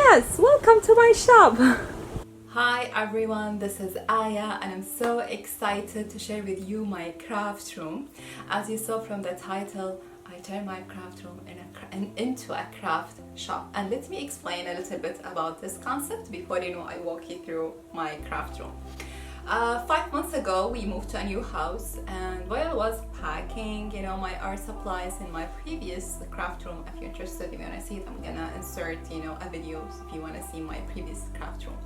Yes, welcome to my shop. Hi everyone, this is Aya and I'm so excited to share with you my craft room. As you saw from the title, I turned my craft room into a craft shop. And let me explain a little bit about this concept before I walk you through my craft room. 5 months ago we moved to a new house, and while I was packing my art supplies in my previous craft room, if you're interested, if you want to see it, I'm gonna insert a video if you want to see my previous craft room.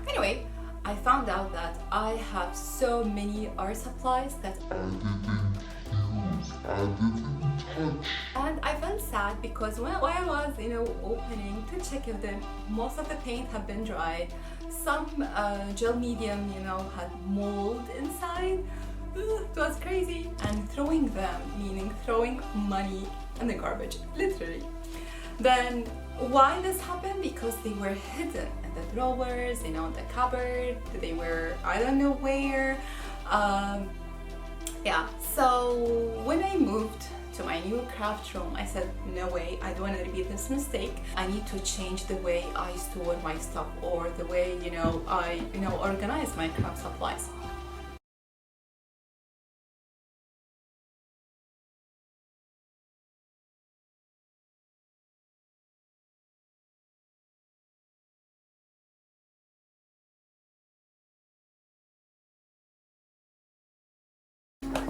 Anyway, I found out that I have so many art supplies that I didn't touch. And I felt sad because while I was opening to check if most of the paint had been dried, some gel medium had mold inside. It was crazy. And throwing them, meaning throwing money in the garbage, literally. Then why this happened? Because they were hidden in the drawers, in the cupboard. They were, I don't know where. Yeah, so when I moved to my new craft room, I said, no way, I don't want to repeat this mistake. I need to change the way I store my stuff, or the way I organize my craft supplies.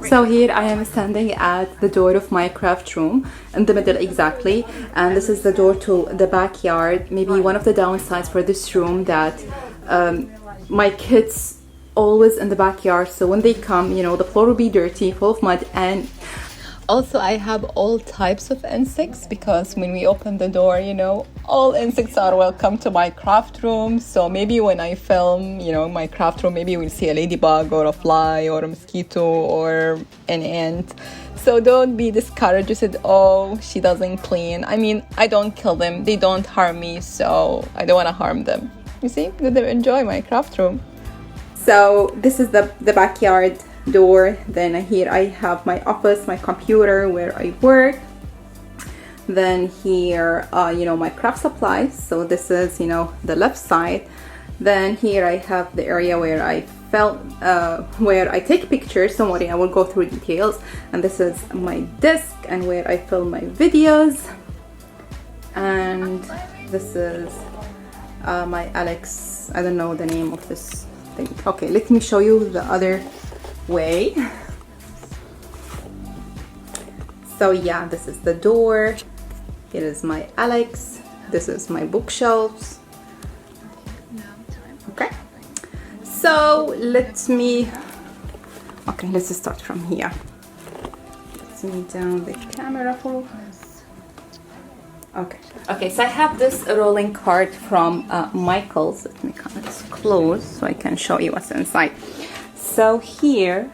So here I am standing at the door of my craft room, in the middle exactly, and this is the door to the backyard. Maybe one of the downsides for this room that my kids always in the backyard, so when they come, the floor will be dirty, full of mud, and also I have all types of insects, because when we open the door, all insects are welcome to my craft room. So maybe when I film, my craft room, maybe we'll see a ladybug or a fly or a mosquito or an ant. So don't be discouraged. You said, oh, she doesn't clean. I mean, I don't kill them. They don't harm me, so I don't want to harm them. You see, let them enjoy my craft room. So this is the backyard door. Then here I have my office, my computer where I work. Then here my craft supplies. So this is the left side. Then here I have the area where I where I take pictures. Don't worry, I will go through details. And this is my desk and where I film my videos. And this is my Alex, I don't know the name of this thing. Okay, let me show you the other way. So yeah, this is the door. Here is my Alex. This is my bookshelves. Okay, so let's start from here. Let me down the camera for okay, so I have this rolling cart from Michael's. Let me kind of close so I can show you what's inside. So here,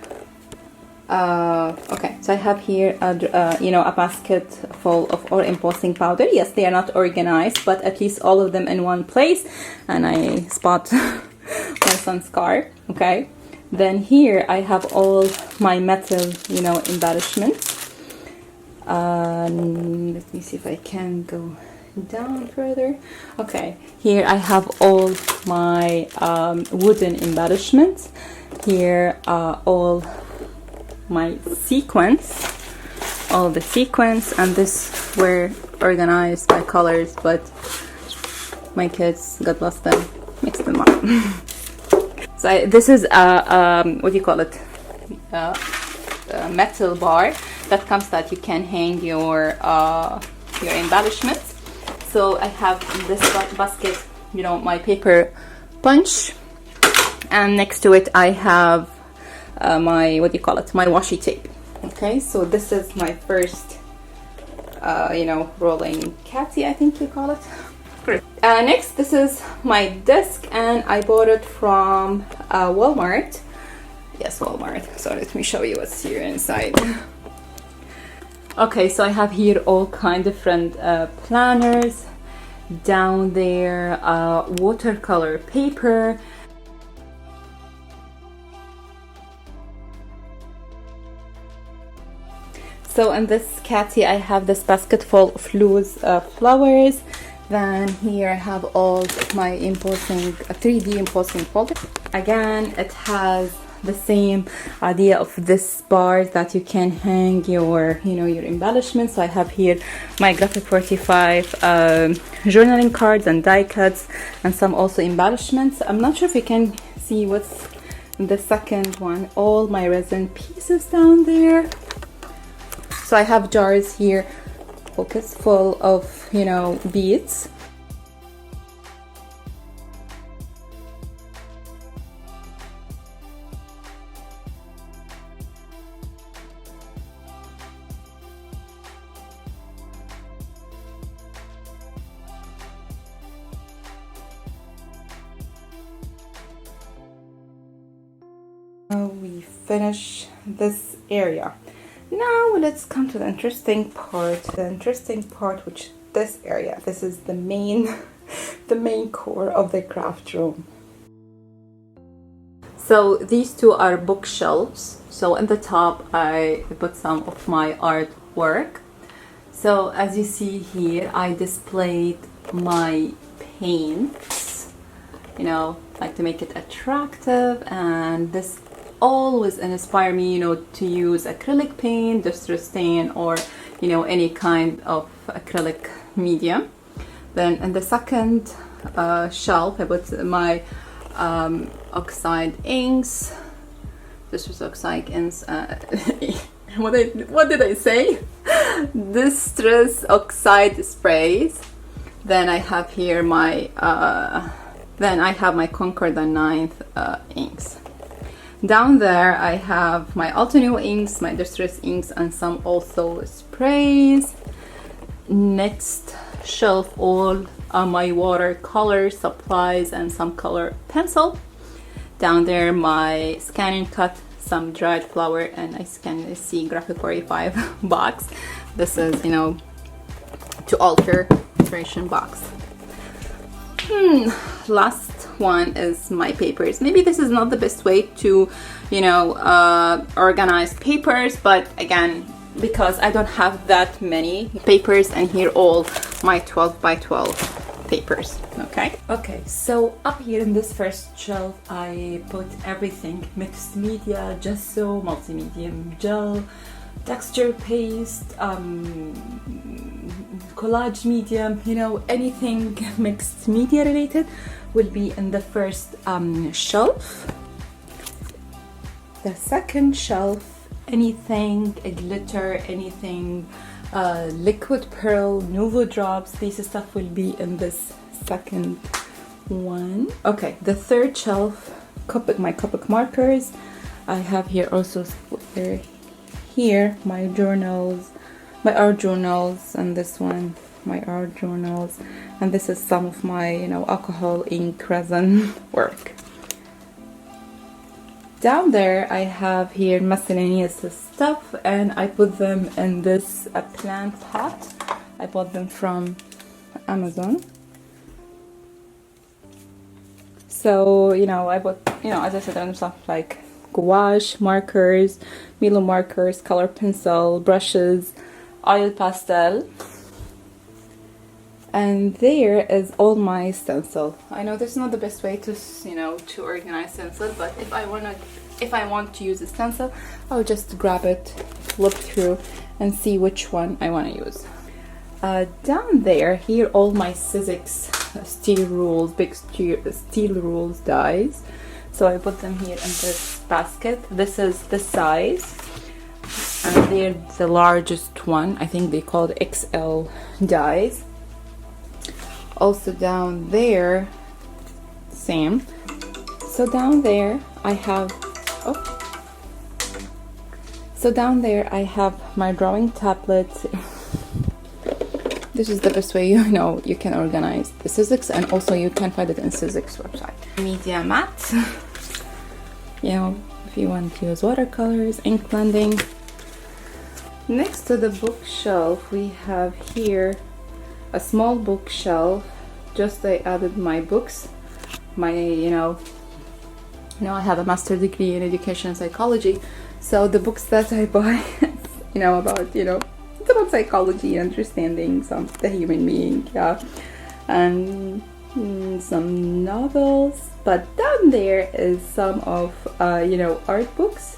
okay, so I have here a basket full of oil embossing powder. Yes, they are not organized, but at least all of them in one place. And I spot my son's car. Okay, then here I have all my metal, embellishments. Let me see if I can go down further. Okay, here I have all my wooden embellishments. Here are all my all the sequins, and this were organized by colors, but my kids, God bless them, mixed them up. So this is what do you call it? A metal bar that comes that you can hang your embellishments. So I have this basket, my paper punch, and next to it I have my my washi tape. Okay, so this is my first rolling catty, I think you call it. Next, this is my desk, and I bought it from Walmart. Yes, Walmart. So let me show you what's here inside. Okay, so I have here all kind of different planners. Down there, watercolor paper. So in this catty, I have this basket full of loose flowers. Then here I have all my embossing, 3D embossing folder. Again, it has the same idea of this bar that you can hang your, your embellishments. So I have here my graphic 45 journaling cards and die cuts, and some also embellishments. I'm not sure if you can see what's in the second one. All my resin pieces down there. So I have jars here, pockets full of, beads. We finish this area. Now let's come to the interesting part. Which this area. This is the main, the main core of the craft room. So these two are bookshelves. So in the top, I put some of my artwork. So as you see here, I displayed my paints. Like to make it attractive, and this always inspire me, to use acrylic paint, Stain, or any kind of acrylic medium. Then in the second shelf, I put my oxide inks. This was oxide inks. What did I say? Distress oxide sprays. Then I have here my Concord the 9th inks. Down there I have my Altenew inks, my Distress inks, and some also sprays. Next shelf, all my watercolor supplies and some color pencil. Down there my Scan and Cut, some dried flower, and I can see graphic 45 box. This is, to alter inspiration box. Last one is my papers. Maybe this is not the best way to, organize papers, but again, because I don't have that many papers, and here all my 12 by 12 papers. Okay, so up here in this first shelf, I put everything: mixed media, gesso, multimedia gel, texture paste, collage medium, anything mixed media related will be in the first shelf. The second shelf, anything glitter, anything liquid pearl, Nuvo drops, these stuff will be in this second one. Okay, the third shelf, my Copic markers. I have here also here my journals, my art journals, and this one my art journals, and this is some of my alcohol ink resin work. Down there I have here miscellaneous stuff, and I put them in this plant pot. I bought them from Amazon. So I bought as I said, random stuff like gouache, markers, Milo markers, color pencil, brushes, oil pastel. And there is all my stencil. I know this is not the best way to to organize stencil, but if I want to use a stencil, I'll just grab it, look through, and see which one I want to use. Down there, here all my Sizzix steel rules, big steel rules dies. So I put them here in this basket. This is the size, and they're the largest one. I think they call it XL dies. Also down there, same. So down there I have my drawing tablet. This is the best way you can organize the Sizzix, and also you can find it in Sizzix website. Media mat. If you want to use watercolors, ink blending. Next to the bookshelf, we have here a small bookshelf. Just I added my books, my I have a master's degree in education psychology, so the books that I buy it's about psychology, understanding the human being. and some novels. But down there is some of art books.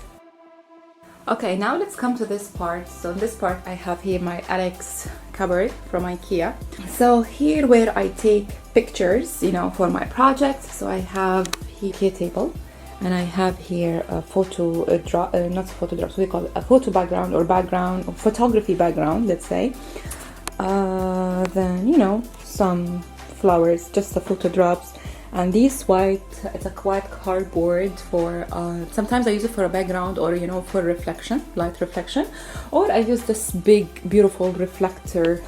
Okay, now let's come to this part. So in this part I have here my Alex cupboard from IKEA. So here where I take pictures, for my projects. So I have here table, and I have here a photo not photo drops, we call it a photo background or photography background, let's say. Then some flowers, just the photo drops. And it's a white cardboard for sometimes I use it for a background, or for reflection, light reflection, or I use this big beautiful reflector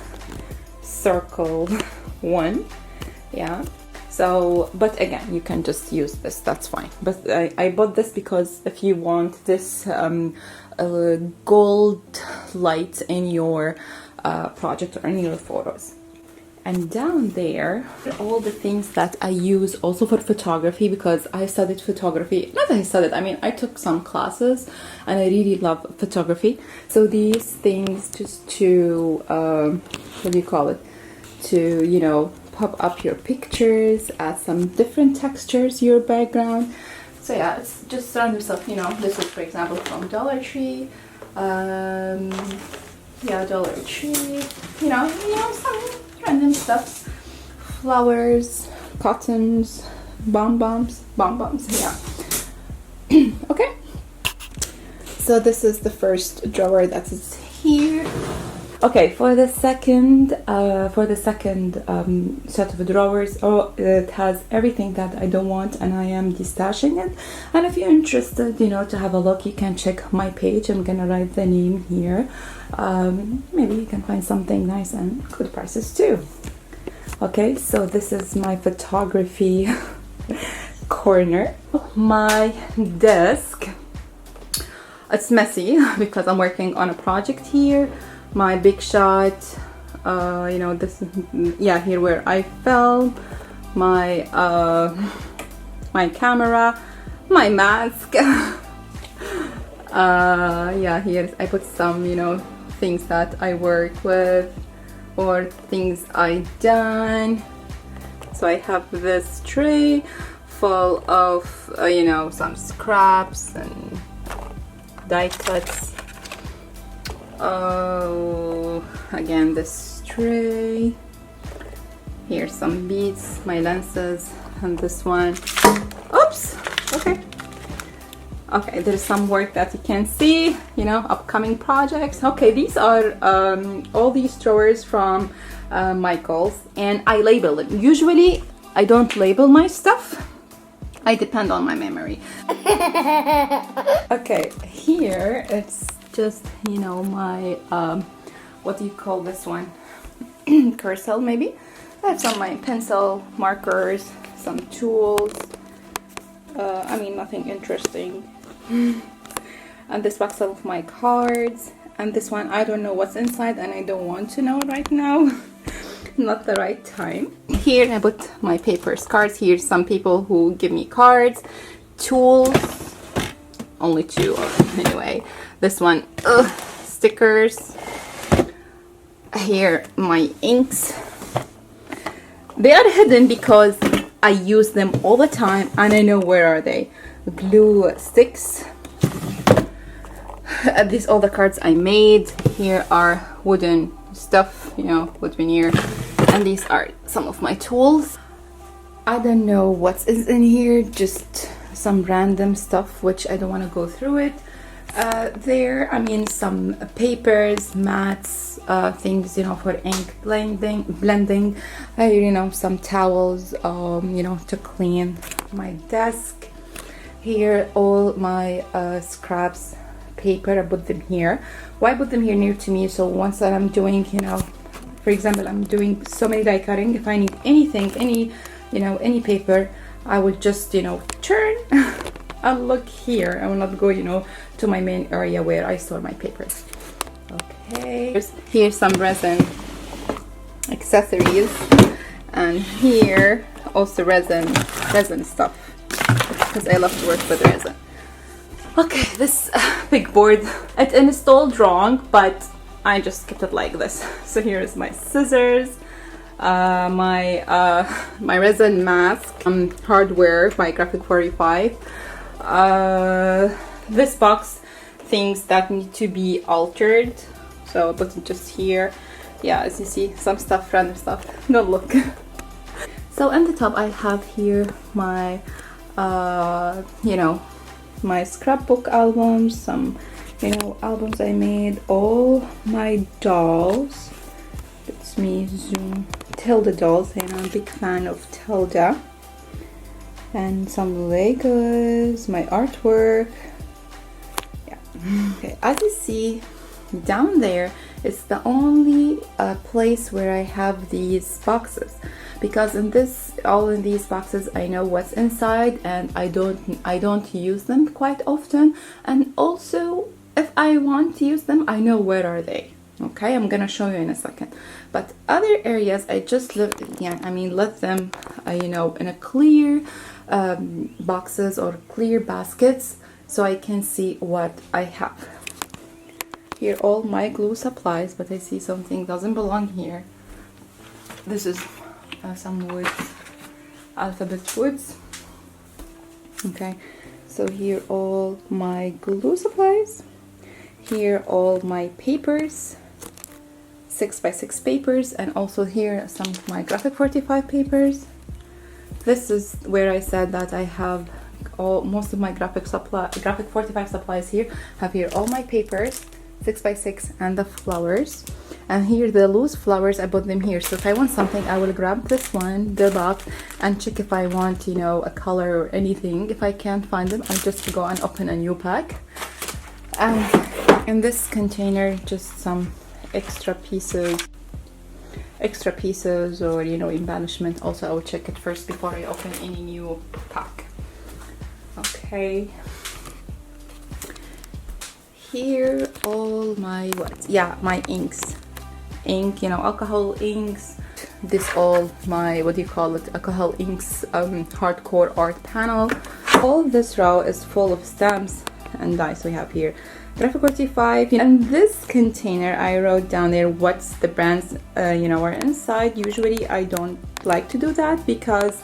circle one. Yeah, so but again, you can just use this, that's fine. But I bought this because if you want this gold light in your project or in your photos. And down there, all the things that I use also for photography, because I studied photography. Not that I studied, I mean, I took some classes and I really love photography. So these things just to, what do you call it? To, pop up your pictures, add some different textures to your background. So yeah, it's just surround yourself, this is for example from Dollar Tree. Yeah, Dollar Tree, some random stuff, flowers, cottons, bonbons, yeah. Okay, so this is the first drawer that is here. Okay, for the second set of drawers, it has everything that I don't want, and I am destashing it. And if you're interested, to have a look, you can check my page. I'm gonna write the name here. Maybe you can find something nice and good prices too. Okay, so this is my photography corner. My desk, it's messy because I'm working on a project here. My big shot, this, yeah, here where I film, my my camera, my mask. Yeah, here I put some, things that I work with or things I done. So I have this tray full of, some scraps and die cuts. Oh, again, this tray. Here's some beads, my lenses, and this one. Oops, okay. Okay, there's some work that you can see, upcoming projects. Okay, these are all these drawers from Michaels, and I label them. Usually, I don't label my stuff. I depend on my memory. Okay, here it's just, my, what do you call this one? Cursor, maybe? I have some of my pencil, markers, some tools. I mean, nothing interesting. And this box of my cards. And this one, I don't know what's inside, and I don't want to know right now. Not the right time. Here I put my papers, cards. Here's some people who give me cards, tools. Only two, anyway. This one, stickers. Here, my inks. They are hidden because I use them all the time, and I know where are they. Glue sticks. These all the cards I made. Here are wooden stuff, wood veneer. And these are some of my tools. I don't know what is in here, just some random stuff which I don't want to go through it. There, I mean, some papers, mats, things, for ink blending, some towels, to clean my desk. Here, all my scraps, paper, I put them here. Why put them here near to me? So once that I'm doing, for example, I'm doing so many die cutting, if I need anything, any paper, I would just, turn and look here. I will not go, to my main area where I store my papers. Okay. Here's some resin accessories, and here also resin stuff, because I love to work with resin. Okay, this big board, it installed wrong, but I just kept it like this. So here's my scissors, my resin mask, hardware by Graphic 45. This box, things that need to be altered, so I put it just here. Yeah, as you see, some stuff, random stuff. No, look. So in the top I have here my you know, my scrapbook albums, some, you know, albums I made, all my dolls. It's me zoom Tilda dolls, and I'm a big fan of Tilda. And some Legos, my artwork. Yeah. Okay, as you see down there, it's the only place where I have these boxes, because all in these boxes I know what's inside, and I don't use them quite often, and also if I want to use them I know where are they. Okay, I'm gonna show you in a second. But other areas I just let them you know, in a clear boxes or clear baskets, so I can see what I have. Here all my glue supplies, but I see something doesn't belong here. This is some wood, alphabet woods. Okay, so here all my glue supplies. Here all my papers, 6x6 papers, and also here some of my Graphic 45 papers. This is where I said that I have most of my Graphic 45 supplies here. Have here all my papers, 6x6, and the flowers. And here the loose flowers, I put them here, so if I want something I will grab this one, the box, and check if I want, you know, a color or anything. If I can't find them, I just go and open a new pack. And in this container, just some extra pieces, or, you know, embellishment. Also I will check it first before I open any new pack. Okay, here all my my inks, you know, alcohol inks. This all my, what do you call it, alcohol inks, hardcore art panel. All this row is full of stamps and dies. We have here Graphic 45, and this container I wrote down there what's the brands you know, are inside. Usually I don't like to do that because,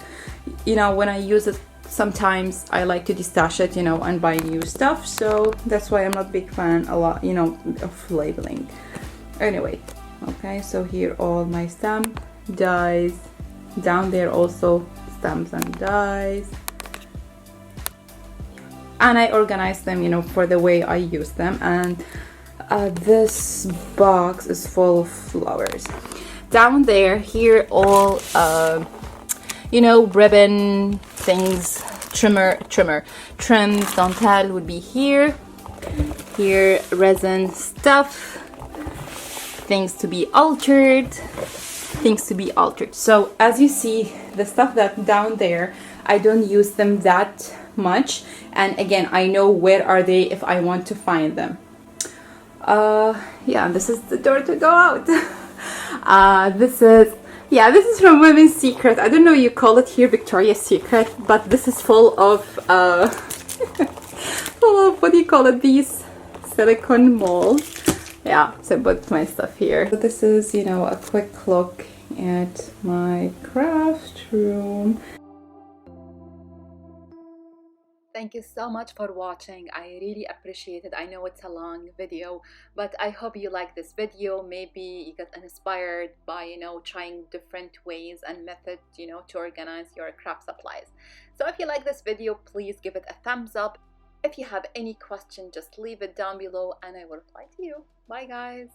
you know, when I use it sometimes I like to destash it, you know, and buy new stuff, so that's why I'm not a big fan you know, of labeling. Anyway, okay, so here all my stamp dies, down there also stamps and dies, and I organize them, you know, for the way I use them. And this box is full of flowers. Down there, here all you know, ribbon things, trims, dentelle would be here. Here resin stuff, things to be altered. So as you see, the stuff that down there, I don't use them that much, and again I know where are they if I want to find them. Yeah, this is the door to go out. This is from Women's Secret. I don't know, you call it here Victoria's Secret, but this is full of what do you call it, these silicone molds. Yeah, so I put my stuff here. So this is, you know, a quick look at my craft room. Thank you so much for watching. I really appreciate it. I know it's a long video, but I hope you like this video. Maybe you got inspired by, you know, trying different ways and methods, you know, to organize your craft supplies. So if you like this video, please give it a thumbs up. If you have any question, just leave it down below and I will reply to you. Bye guys.